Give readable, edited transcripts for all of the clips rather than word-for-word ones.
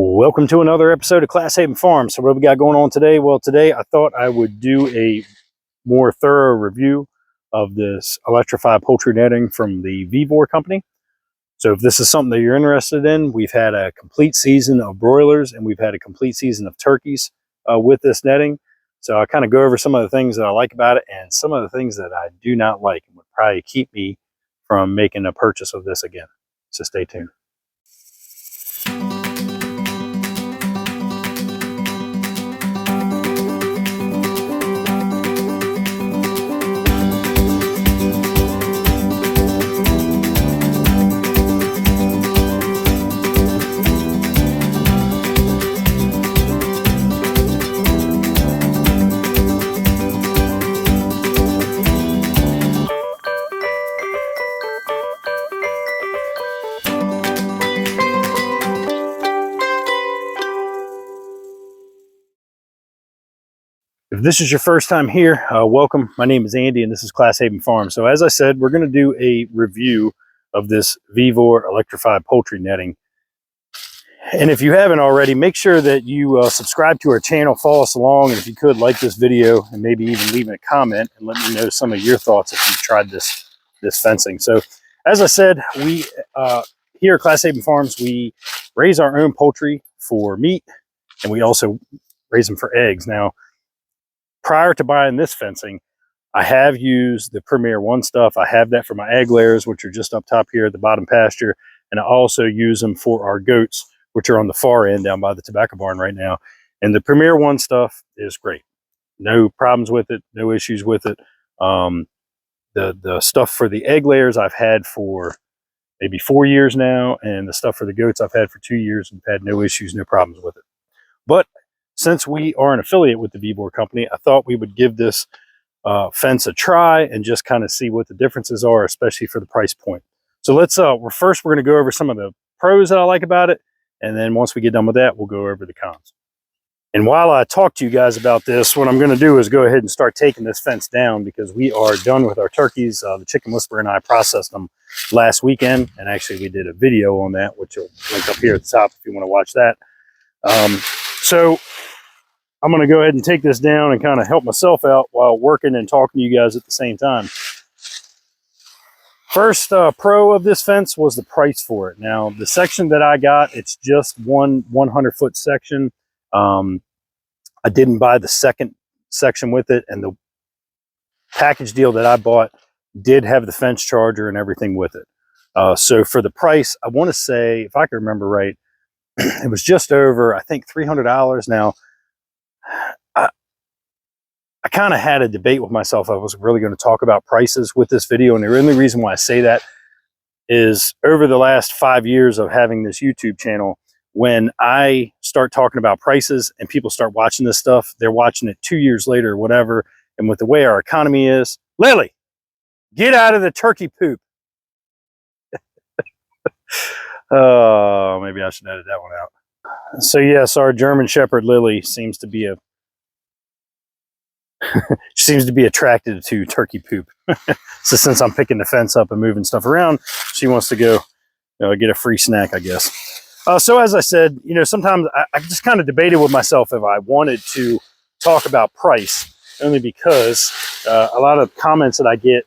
Welcome to another episode of Clas Haven Farms. So what we got going on today? Well, today I thought I would do a more thorough review of this electrified poultry netting from the Vevor company. So if this is something that you're interested in, we've had a complete season of broilers and we've had a complete season of turkeys with this netting. So I kind of go over some of the things that I like about it and some of the things that I do not like and would probably keep me from making a purchase of this again. So stay tuned. If this is your first time here, welcome. My name is Andy and this is Clas Haven Farms. So as I said, we're going to do a review of this Vevor electrified poultry netting. And if you haven't already, make sure that you subscribe to our channel, follow us along, and if you could, like this video and maybe even leave a comment and let me know some of your thoughts if you've tried this fencing. So as I said, we here at Clas Haven Farms, we raise our own poultry for meat and we also raise them for eggs. Now, prior to buying this fencing, I have used the Premier One stuff. I have that for my egg layers, which are just up top here at the bottom pasture. And I also use them for our goats, which are on the far end down by the tobacco barn right now. And the Premier One stuff is great. No problems with it, no issues with it. The stuff for the egg layers I've had for maybe 4 years now. And the stuff for the goats I've had for 2 years and had no issues, no problems with it. But since we are an affiliate with the Vevor company, I thought we would give this fence a try and just kind of see what the differences are, especially for the price point. So let's, we're going to go over some of the pros that I like about it. And then once we get done with that, we'll go over the cons. And while I talk to you guys about this, what I'm going to do is go ahead and start taking this fence down because we are done with our turkeys. The Chicken Whisperer and I processed them last weekend. And actually we did a video on that, which will link up here at the top if you want to watch that. So I'm going to go ahead and take this down and kind of help myself out while working and talking to you guys at the same time. First pro of this fence was the price for it. Now, the section that I got, it's just one 100-foot section. I didn't buy the second section with it, and the package deal that I bought did have the fence charger and everything with it. So for the price, I want to say, if I can remember right, it was just over, I think, $300. Now, I kind of had a debate with myself. I was really going to talk about prices with this video. And the only reason why I say that is over the last 5 years of having this YouTube channel, when I start talking about prices and people start watching this stuff, they're watching it 2 years later or whatever. And with the way our economy is, Lily, get out of the turkey poop. Oh, maybe I should edit that one out. So yes, our German Shepherd Lily seems to be she seems to be attracted to turkey poop. So since I'm picking the fence up and moving stuff around, she wants to go get a free snack, I guess. So as I said, sometimes I just kind of debated with myself if I wanted to talk about price, only because a lot of comments that I get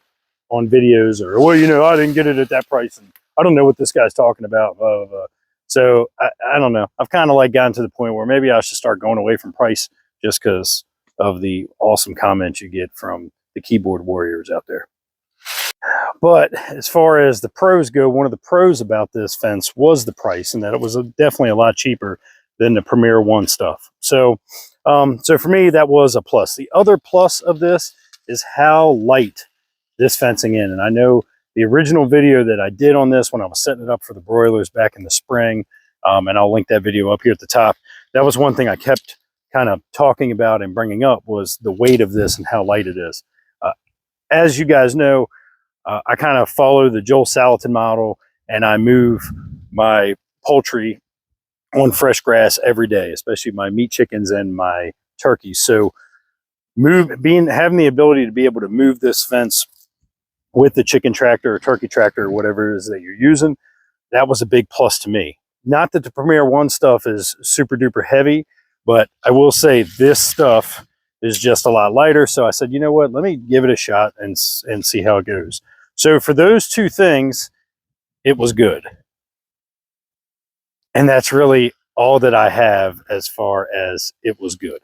on videos are, well, I didn't get it at that price, and I don't know what this guy's talking about, blah, blah, blah. So I don't know. I've kind of gotten to the point where maybe I should start going away from price just because of the awesome comments you get from the keyboard warriors out there. But as far as the pros go, one of the pros about this fence was the price, and that it was definitely a lot cheaper than the Premier One stuff. So, so for me, that was a plus. The other plus of this is how light this fencing is. And I know the original video that I did on this when I was setting it up for the broilers back in the spring, and I'll link that video up here at the top. That was one thing I kept kind of talking about and bringing up was the weight of this and how light it is. As you guys know, I kind of follow the Joel Salatin model, and I move my poultry on fresh grass every day, especially my meat chickens and my turkeys. So having the ability to be able to move this fence with the chicken tractor or turkey tractor or whatever it is that you're using, that was a big plus to me. Not that the Premier One stuff is super duper heavy, but I will say this stuff is just a lot lighter. So I said, you know what, let me give it a shot and see how it goes. So for those two things, it was good. And that's really all that I have as far as it was good.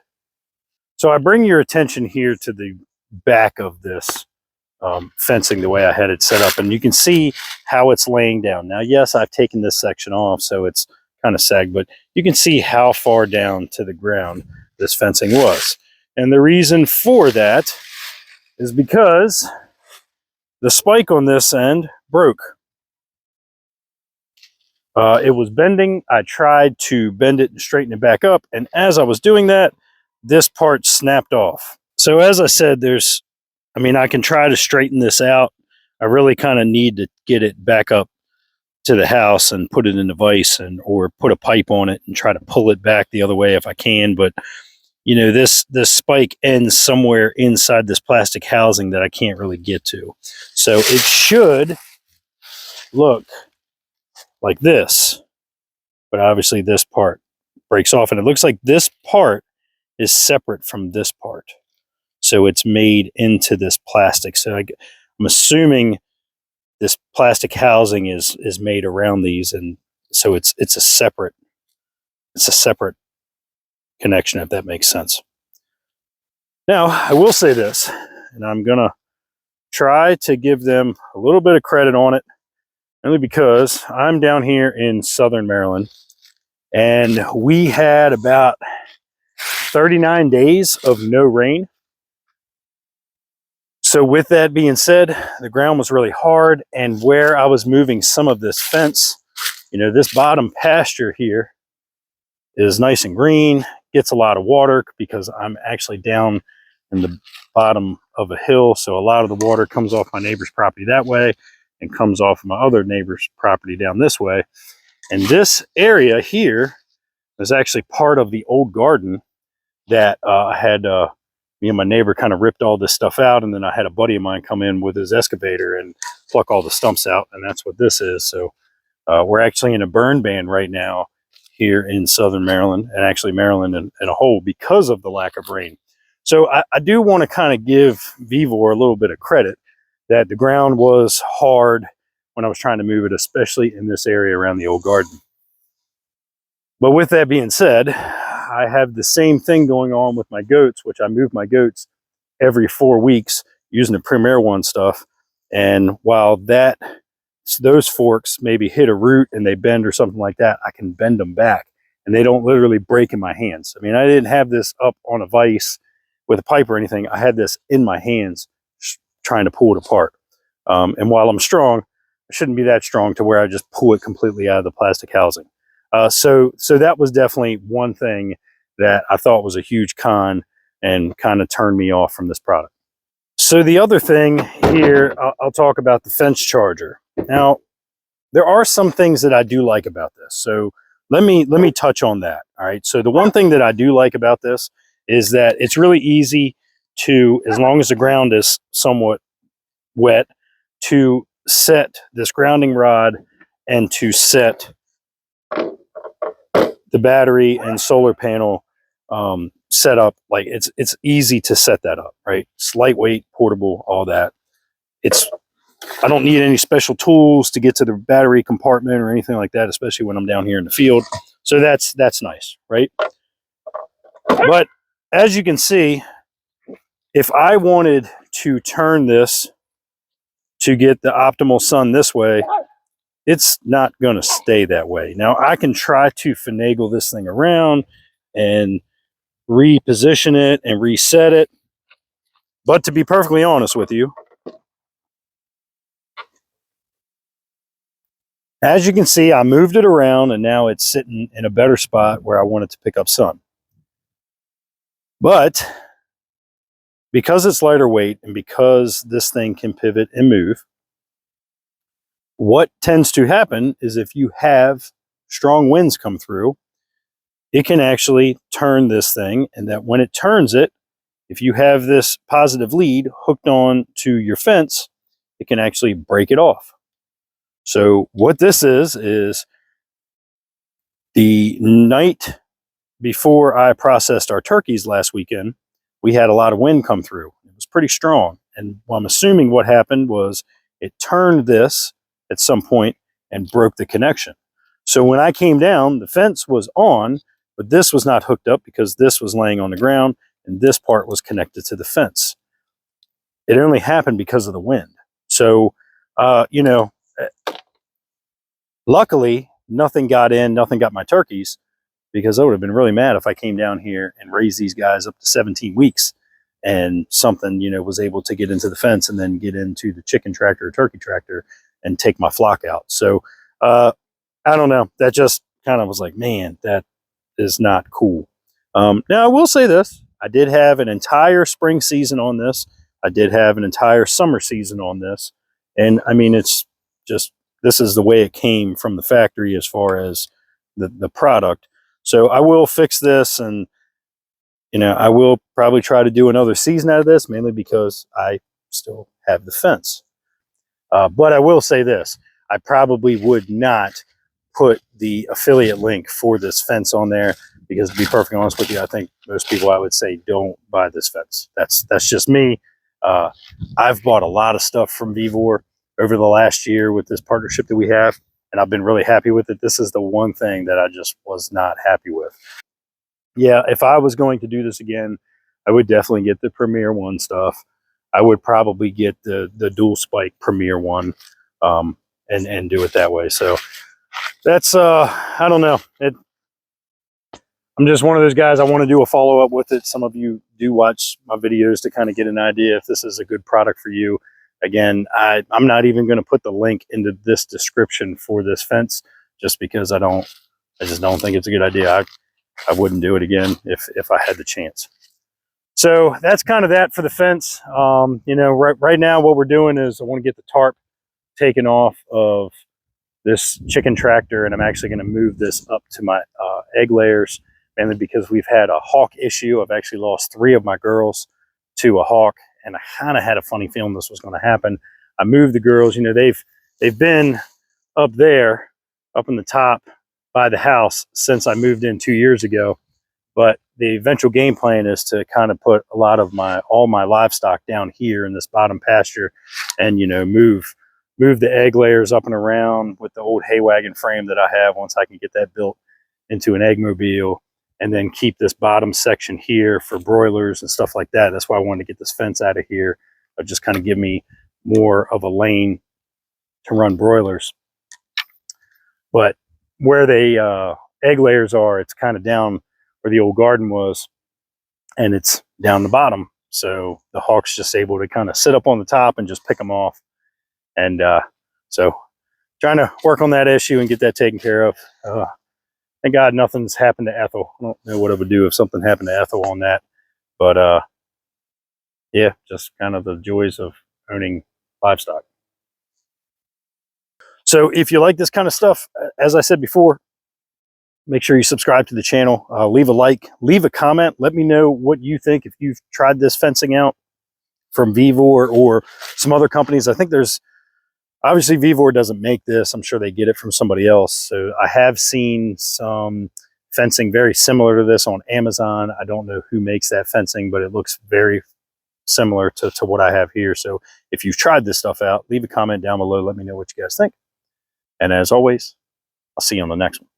So I bring your attention here to the back of this fencing, the way I had it set up, and you can see how it's laying down. Now, yes, I've taken this section off, so it's kind of sagged, but you can see how far down to the ground this fencing was. And the reason for that is because the spike on this end broke. It was bending. I tried to bend it and straighten it back up, and as I was doing that, this part snapped off. So as I said, I can try to straighten this out. I really kind of need to get it back up to the house and put it in the vise, or put a pipe on it and try to pull it back the other way if I can. But you know, this spike ends somewhere inside this plastic housing that I can't really get to. So it should look like this, but obviously this part breaks off, and it looks like this part is separate from this part. So it's made into this plastic. So I'm assuming this plastic housing is made around these, and so it's a separate connection, if that makes sense. Now I will say this, and I'm gonna try to give them a little bit of credit on it, only because I'm down here in southern Maryland, and we had about 39 days of no rain. So with that being said, the ground was really hard, and where I was moving some of this fence, you know, this bottom pasture here is nice and green, gets a lot of water because I'm actually down in the bottom of a hill. So a lot of the water comes off my neighbor's property that way and comes off my other neighbor's property down this way. And this area here is actually part of the old garden that I had me and my neighbor kind of ripped all this stuff out, and then I had a buddy of mine come in with his excavator and pluck all the stumps out, and that's what this is. So we're actually in a burn ban right now here in southern Maryland, and actually Maryland in a whole, because of the lack of rain. So I do want to kind of give Vevor a little bit of credit that the ground was hard when I was trying to move it, especially in this area around the old garden. But with that being said, I have the same thing going on with my goats, which I move my goats every 4 weeks using the Premier One stuff. And while those forks maybe hit a root and they bend or something like that, I can bend them back and they don't literally break in my hands. I mean, I didn't have this up on a vise with a pipe or anything. I had this in my hands trying to pull it apart. And while I'm strong, I shouldn't be that strong to where I just pull it completely out of the plastic housing. So that was definitely one thing that I thought was a huge con and kind of turned me off from this product. So the other thing here, I'll talk about the fence charger. Now, there are some things that I do like about this. So let me touch on that. All right. So the one thing that I do like about this is that it's really easy to, as long as the ground is somewhat wet, to set this grounding rod and to set the battery and solar panel set up. Like it's easy to set that up, right? It's lightweight, portable, all that. I don't need any special tools to get to the battery compartment or anything like that, especially when I'm down here in the field. So that's nice, right? But as you can see, if I wanted to turn this to get the optimal sun this way, it's not going to stay that way. Now, I can try to finagle this thing around and reposition it and reset it. But to be perfectly honest with you, as you can see, I moved it around and now it's sitting in a better spot where I want it to pick up sun. But because it's lighter weight and because this thing can pivot and move, what tends to happen is if you have strong winds come through, it can actually turn this thing, and that when it turns it, if you have this positive lead hooked on to your fence, it can actually break it off. So what this is The night before I processed our turkeys last weekend, we had a lot of wind come through. It was pretty strong. And I'm assuming what happened was it turned this at some point and broke the connection. So when I came down, the fence was on, but this was not hooked up because this was laying on the ground and this part was connected to the fence. It only happened because of the wind. So, you know, luckily nothing got in, nothing got my turkeys, because I would have been really mad if I came down here and raised these guys up to 17 weeks and something, you know, was able to get into the fence and then get into the chicken tractor or turkey tractor and take my flock out. So, I don't know. That just kind of was like, man, that is not cool. Now, I will say this. I did have an entire spring season on this. I did have an entire summer season on this. And I mean, it's just, this is the way it came from the factory as far as the product. So I will fix this, and, you know, I will probably try to do another season out of this, mainly because I still have the fence. But I will say this. I probably would not put the affiliate link for this fence on there, because to be perfectly honest with you, I think most people, I would say, don't buy this fence. That's just me. I've bought a lot of stuff from Vevor over the last year with this partnership that we have, and I've been really happy with it. This is the one thing that I just was not happy with. Yeah, if I was going to do this again, I would definitely get the Premier One stuff. I would probably get the dual spike Premier One, and do it that way. So that's I don't know. I'm just one of those guys. I want to do a follow up with it. Some of you do watch my videos to kind of get an idea if this is a good product for you. Again, I'm not even going to put the link into this description for this fence, just because I just don't think it's a good idea. I wouldn't do it again if I had the chance. So that's kind of that for the fence. You know, right now what we're doing is I want to get the tarp taken off of this chicken tractor, and I'm actually going to move this up to my egg layers, mainly because we've had a hawk issue. I've actually lost 3 of my girls to a hawk, and I kind of had a funny feeling this was going to happen. I moved the girls. You know, they've been up there, up in the top by the house since I moved in 2 years ago. But the eventual game plan is to kind of put a lot of all my livestock down here in this bottom pasture, and, you know, move the egg layers up and around with the old hay wagon frame that I have, once I can get that built into an egg mobile, and then keep this bottom section here for broilers and stuff like that. That's why I wanted to get this fence out of here. It'll just kind of give me more of a lane to run broilers. But where the egg layers are, it's kind of down where the old garden was, and it's down the bottom. So the hawk's just able to kind of sit up on the top and just pick them off. And so trying to work on that issue and get that taken care of. Thank God nothing's happened to Ethel. I don't know what I would do if something happened to Ethel on that. But yeah, just kind of the joys of owning livestock. So if you like this kind of stuff, as I said before, make sure you subscribe to the channel, leave a like, leave a comment. Let me know what you think, if you've tried this fencing out from Vevor or some other companies. I think there's, obviously Vevor doesn't make this. I'm sure they get it from somebody else. So I have seen some fencing very similar to this on Amazon. I don't know who makes that fencing, but it looks very similar to what I have here. So if you've tried this stuff out, leave a comment down below. Let me know what you guys think. And as always, I'll see you on the next one.